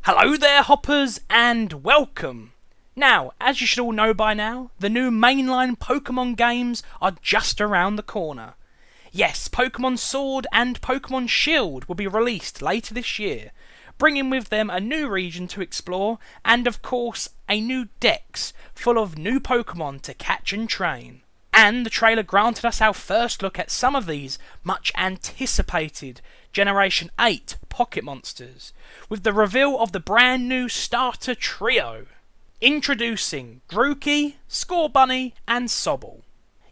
Hello there, hoppers, and welcome! Now, as you should all know by now, the new mainline Pokémon games are just around the corner. Yes, Pokémon Sword and Pokémon Shield will be released later this year, bringing with them a new region to explore and, of course, a new Dex full of new Pokémon to catch and train. And the trailer granted us our first look at some of these much anticipated Generation 8 Pocket Monsters, with the reveal of the brand new starter trio. Introducing Grookey, Scorbunny and Sobble.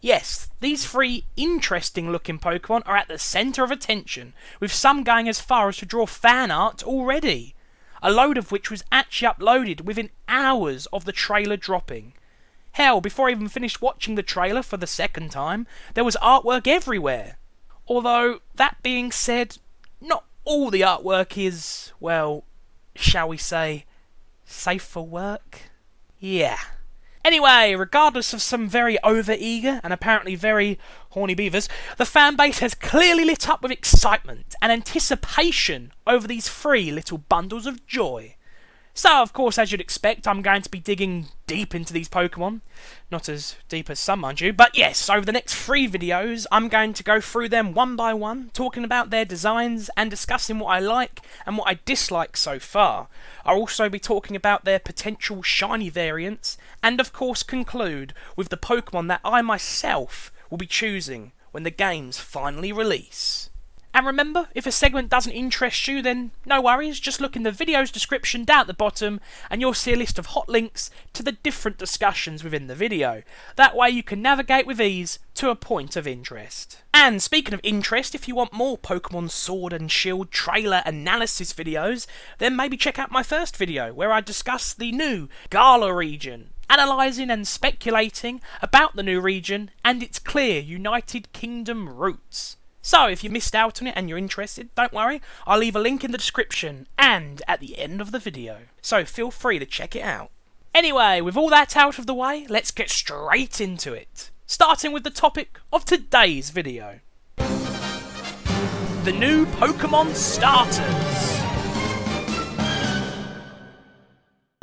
Yes, these three interesting looking Pokemon are at the centre of attention, with some going as far as to draw fan art already, a load of which was actually uploaded within hours of the trailer dropping. Hell, before I even finished watching the trailer for the second time, there was artwork everywhere. Although, that being said, not all the artwork is, well, shall we say, safe for work? Yeah. Anyway, regardless of some very over-eager and apparently very horny beavers, the fanbase has clearly lit up with excitement and anticipation over these three little bundles of joy. So, of course, as you'd expect, I'm going to be digging deep into these Pokemon. Not as deep as some, mind you. But yes, over the next 3 videos, I'm going to go through them one by one, talking about their designs and discussing what I like and what I dislike so far. I'll also be talking about their potential shiny variants, and of course conclude with the Pokemon that I myself will be choosing when the games finally release. And remember, if a segment doesn't interest you, then no worries, just look in the video's description down at the bottom and you'll see a list of hot links to the different discussions within the video. That way you can navigate with ease to a point of interest. And speaking of interest, if you want more Pokémon Sword and Shield trailer analysis videos, then maybe check out my first video where I discuss the new Gala region, analysing and speculating about the new region and its clear United Kingdom roots. So, if you missed out on it and you're interested, don't worry, I'll leave a link in the description and at the end of the video, so feel free to check it out. Anyway, with all that out of the way, let's get straight into it, starting with the topic of today's video. The new Pokémon starters.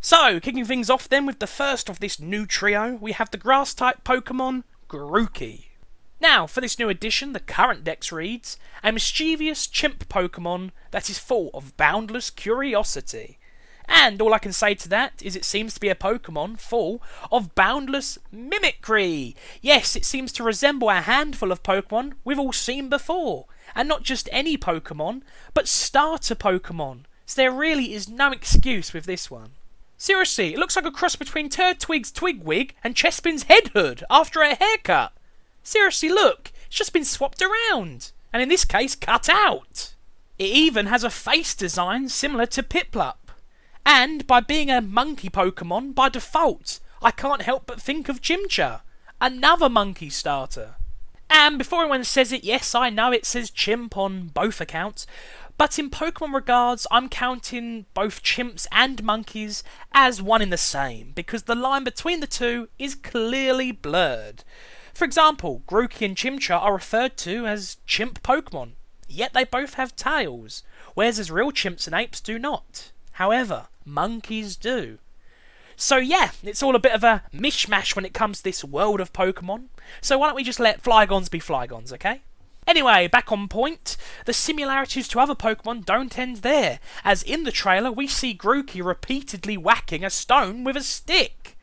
So, kicking things off then with the first of this new trio, we have the Grass-type Pokémon, Grookey. Now, for this new edition, the current Dex reads, a mischievous chimp Pokemon that is full of boundless curiosity. And all I can say to that is it seems to be a Pokemon full of boundless mimicry. Yes, it seems to resemble a handful of Pokemon we've all seen before. And not just any Pokemon, but starter Pokemon. So there really is no excuse with this one. Seriously, it looks like a cross between Turtwig's Twigwig and Chespin's Head Hood after a haircut. Seriously, look, it's just been swapped around, and in this case, cut out. It even has a face design similar to Piplup. And by being a monkey Pokemon, by default, I can't help but think of Chimp, another monkey starter. And before anyone says it, yes, I know it says Chimp on both accounts, but in Pokemon regards, I'm counting both chimps and monkeys as one in the same, because the line between the two is clearly blurred. For example, Grookey and Chimp are referred to as chimp Pokemon, yet they both have tails, whereas as real chimps and apes do not. However, monkeys do. So yeah, it's all a bit of a mishmash when it comes to this world of Pokemon, so why don't we just let Flygons be Flygons, okay? Anyway, back on point, the similarities to other Pokemon don't end there, as in the trailer we see Grookey repeatedly whacking a stone with a stick.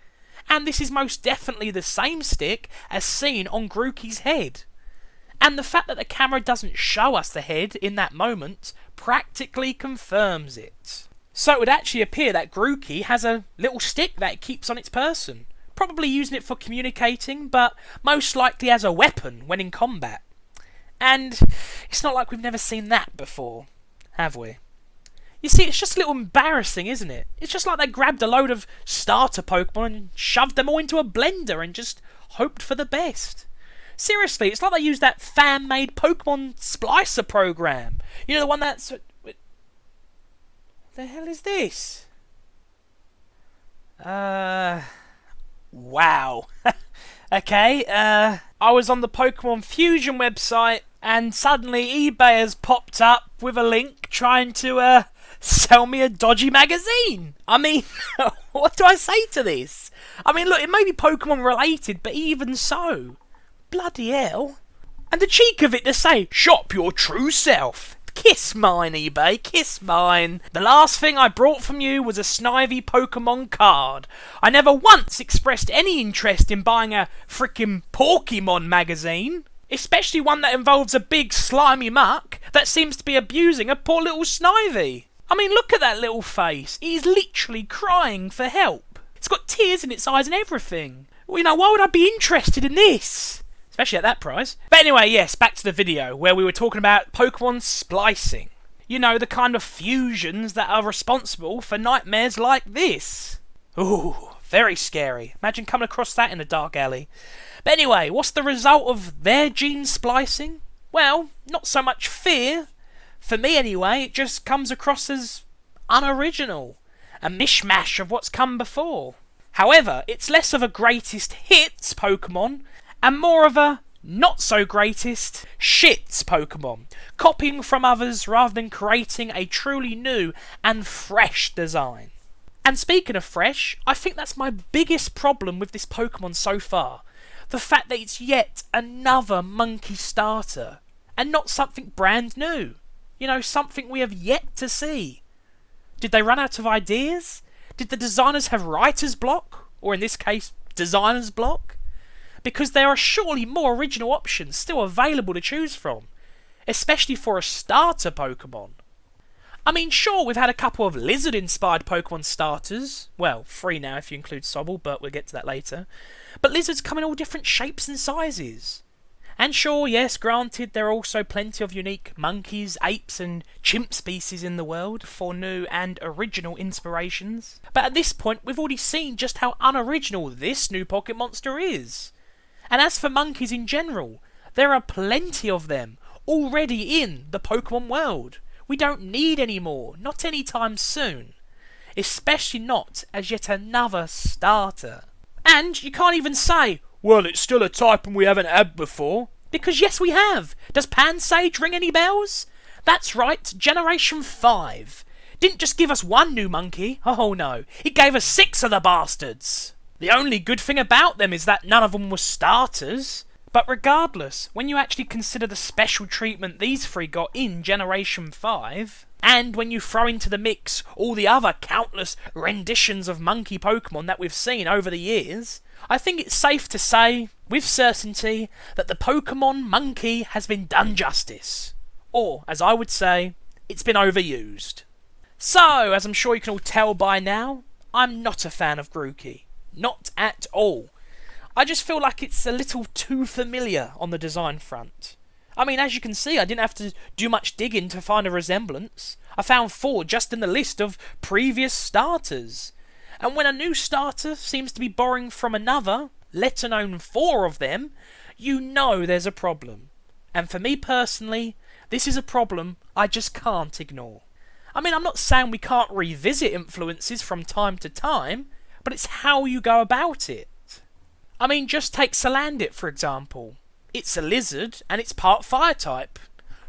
And this is most definitely the same stick as seen on Grookey's head. And the fact that the camera doesn't show us the head in that moment practically confirms it. So it would actually appear that Grookey has a little stick that it keeps on its person, probably using it for communicating, but most likely as a weapon when in combat. And it's not like we've never seen that before, have we? You see, it's just a little embarrassing, isn't it? It's just like they grabbed a load of starter Pokemon and shoved them all into a blender and just hoped for the best. Seriously, it's like they used that fan-made Pokemon Splicer program. You know, the one that's... What the hell is this? Wow. Okay, I was on the Pokemon Fusion website and suddenly eBay has popped up with a link trying to Sell me a dodgy magazine. I mean, what do I say to this? I mean, look, it may be Pokemon related, but even so. Bloody hell. And the cheek of it to say, shop your true self. Kiss mine, eBay, kiss mine. The last thing I brought from you was a snivy Pokemon card. I never once expressed any interest in buying a frickin' Pokémon magazine. Especially one that involves a big slimy muck that seems to be abusing a poor little Snivy. I mean, look at that little face. He's literally crying for help. It's got tears in its eyes and everything. Well, you know, why would I be interested in this? Especially at that price. But anyway, yes, back to the video where we were talking about Pokemon Splicing. You know, the kind of fusions that are responsible for nightmares like this. Ooh, very scary. Imagine coming across that in a dark alley. But anyway, what's the result of their gene splicing? Well, not so much fear. For me anyway, it just comes across as unoriginal. A mishmash of what's come before. However, it's less of a greatest hits Pokemon and more of a not so greatest shits Pokemon, copying from others rather than creating a truly new and fresh design. And speaking of fresh, I think that's my biggest problem with this Pokemon so far. The fact that it's yet another monkey starter, and not something brand new. You know, something we have yet to see. Did they run out of ideas? Did the designers have writer's block? Or in this case, designer's block? Because there are surely more original options still available to choose from, especially for a starter Pokemon. I mean, sure, we've had a couple of lizard-inspired Pokemon starters. Well, 3 now if you include Sobble, but we'll get to that later. But lizards come in all different shapes and sizes. And sure, yes, granted, there are also plenty of unique monkeys, apes and chimp species in the world for new and original inspirations. But at this point, we've already seen just how unoriginal this new Pocket Monster is. And as for monkeys in general, there are plenty of them already in the Pokemon world. We don't need any more, not anytime soon. Especially not as yet another starter. And you can't even say, well, it's still a type we haven't had before. Because yes, we have. Does Pansage ring any bells? That's right, Generation 5. Didn't just give us one new monkey. Oh no, it gave us 6 of the bastards. The only good thing about them is that none of them were starters. But regardless, when you actually consider the special treatment these 3 got in Generation 5, and when you throw into the mix all the other countless renditions of monkey Pokemon that we've seen over the years, I think it's safe to say, with certainty, that the Pokemon monkey has been done justice. Or, as I would say, it's been overused. So, as I'm sure you can all tell by now, I'm not a fan of Grookey. Not at all. I just feel like it's a little too familiar on the design front. I mean, as you can see, I didn't have to do much digging to find a resemblance. I found 4 just in the list of previous starters. And when a new starter seems to be borrowing from another, let alone 4 of them, you know there's a problem. And for me personally, this is a problem I just can't ignore. I mean, I'm not saying we can't revisit influences from time to time, but it's how you go about it. I mean, just take Salandit for example. It's a lizard and it's part fire type.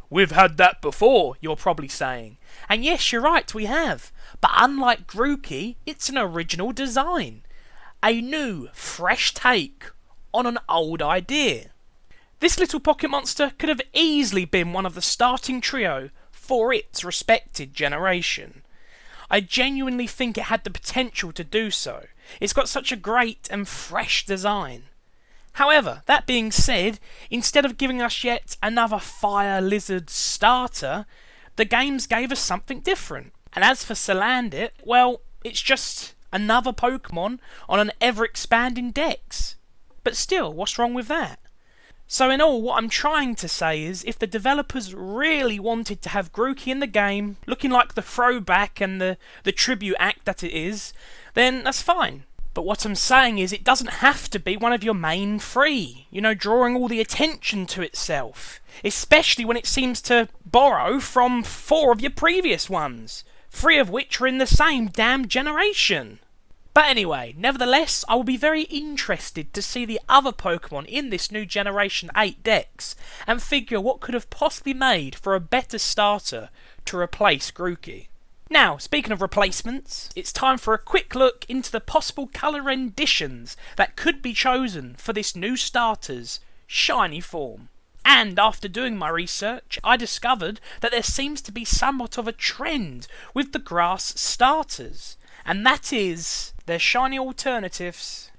We've had that before, you're probably saying. And yes, you're right, we have. But unlike Grookey, it's an original design. A new, fresh take on an old idea. This little pocket monster could have easily been one of the starting trio for its respected generation. I genuinely think it had the potential to do so. It's got such a great and fresh design. However, that being said, instead of giving us yet another fire lizard starter, the games gave us something different. And as for Salandit, well, it's just another Pokemon on an ever-expanding dex. But still, what's wrong with that? So in all, what I'm trying to say is, if the developers really wanted to have Grookey in the game, looking like the throwback and the tribute act that it is, then that's fine. But what I'm saying is, it doesn't have to be one of your main 3, you know, drawing all the attention to itself. Especially when it seems to borrow from 4 of your previous ones, 3 of which are in the same damn generation. But anyway, nevertheless, I will be very interested to see the other Pokemon in this new Generation 8 dex, and figure what could have possibly made for a better starter to replace Grookey. Now, speaking of replacements, it's time for a quick look into the possible colour renditions that could be chosen for this new starter's shiny form. And after doing my research, I discovered that there seems to be somewhat of a trend with the grass starters, and that is their shiny alternatives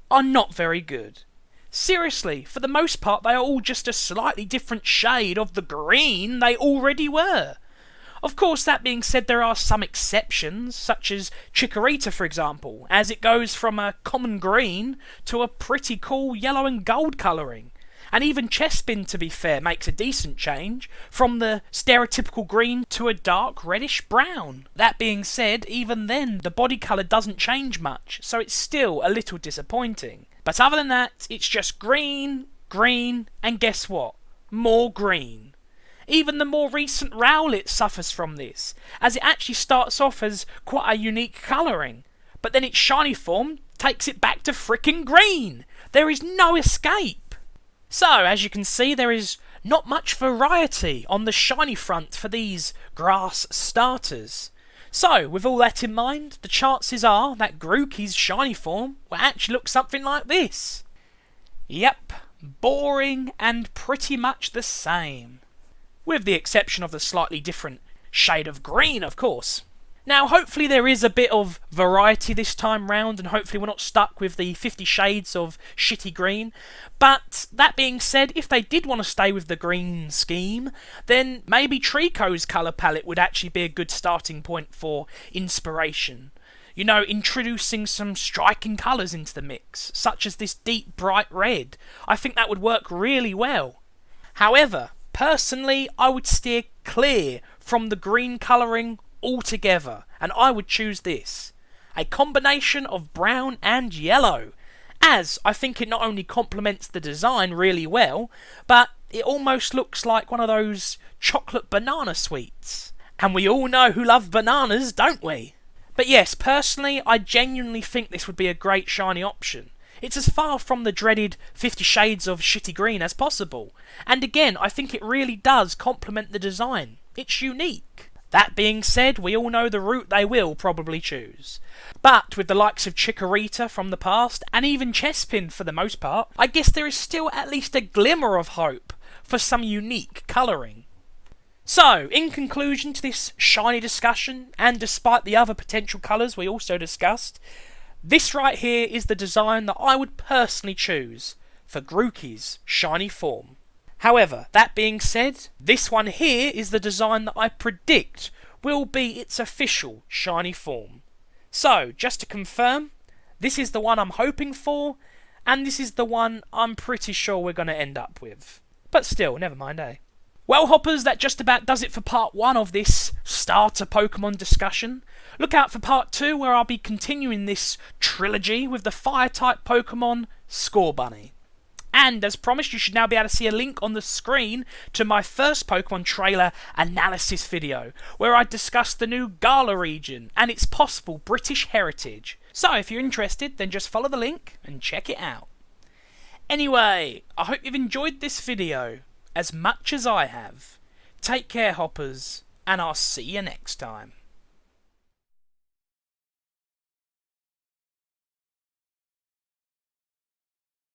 are not very good. Seriously, for the most part they are all just a slightly different shade of the green they already were. Of course, that being said, there are some exceptions, such as Chikorita for example, as it goes from a common green to a pretty cool yellow and gold colouring. And even Chespin, to be fair, makes a decent change, from the stereotypical green to a dark reddish brown. That being said, even then, the body colour doesn't change much, so it's still a little disappointing. But other than that, it's just green, green, and guess what? More green. Even the more recent Rowlet suffers from this, as it actually starts off as quite a unique colouring, but then its shiny form takes it back to frickin' green. There is no escape. So, as you can see, there is not much variety on the shiny front for these grass starters. So, with all that in mind, the chances are that Grookey's shiny form will actually look something like this. Yep, boring and pretty much the same. With the exception of the slightly different shade of green, of course. Now, hopefully there is a bit of variety this time round, and hopefully we're not stuck with the 50 shades of shitty green. But, that being said, if they did want to stay with the green scheme, then maybe Trico's colour palette would actually be a good starting point for inspiration. You know, introducing some striking colours into the mix, such as this deep bright red. I think that would work really well. However, personally, I would steer clear from the green colouring altogether, and I would choose this. A combination of brown and yellow, as I think it not only complements the design really well, but it almost looks like one of those chocolate banana sweets. And we all know who love bananas, don't we? But yes, personally, I genuinely think this would be a great shiny option. It's as far from the dreaded 50 shades of shitty green as possible. And again, I think it really does complement the design. It's unique. That being said, we all know the route they will probably choose. But with the likes of Chikorita from the past, and even Chespin for the most part, I guess there is still at least a glimmer of hope for some unique colouring. So, in conclusion to this shiny discussion, and despite the other potential colours we also discussed, this right here is the design that I would personally choose for Grookey's shiny form. However, that being said, this one here is the design that I predict will be its official shiny form. So, just to confirm, this is the one I'm hoping for, and this is the one I'm pretty sure we're going to end up with. But still, never mind, eh? Well, hoppers, that just about does it for part 1 of this starter Pokemon discussion. Look out for part 2, where I'll be continuing this trilogy with the Fire-type Pokemon Scorbunny. And as promised, you should now be able to see a link on the screen to my first Pokemon trailer analysis video, where I discussed the new Gala region and its possible British heritage. So if you're interested, then just follow the link and check it out. Anyway, I hope you've enjoyed this video as much as I have. Take care, hoppers, and I'll see you next time.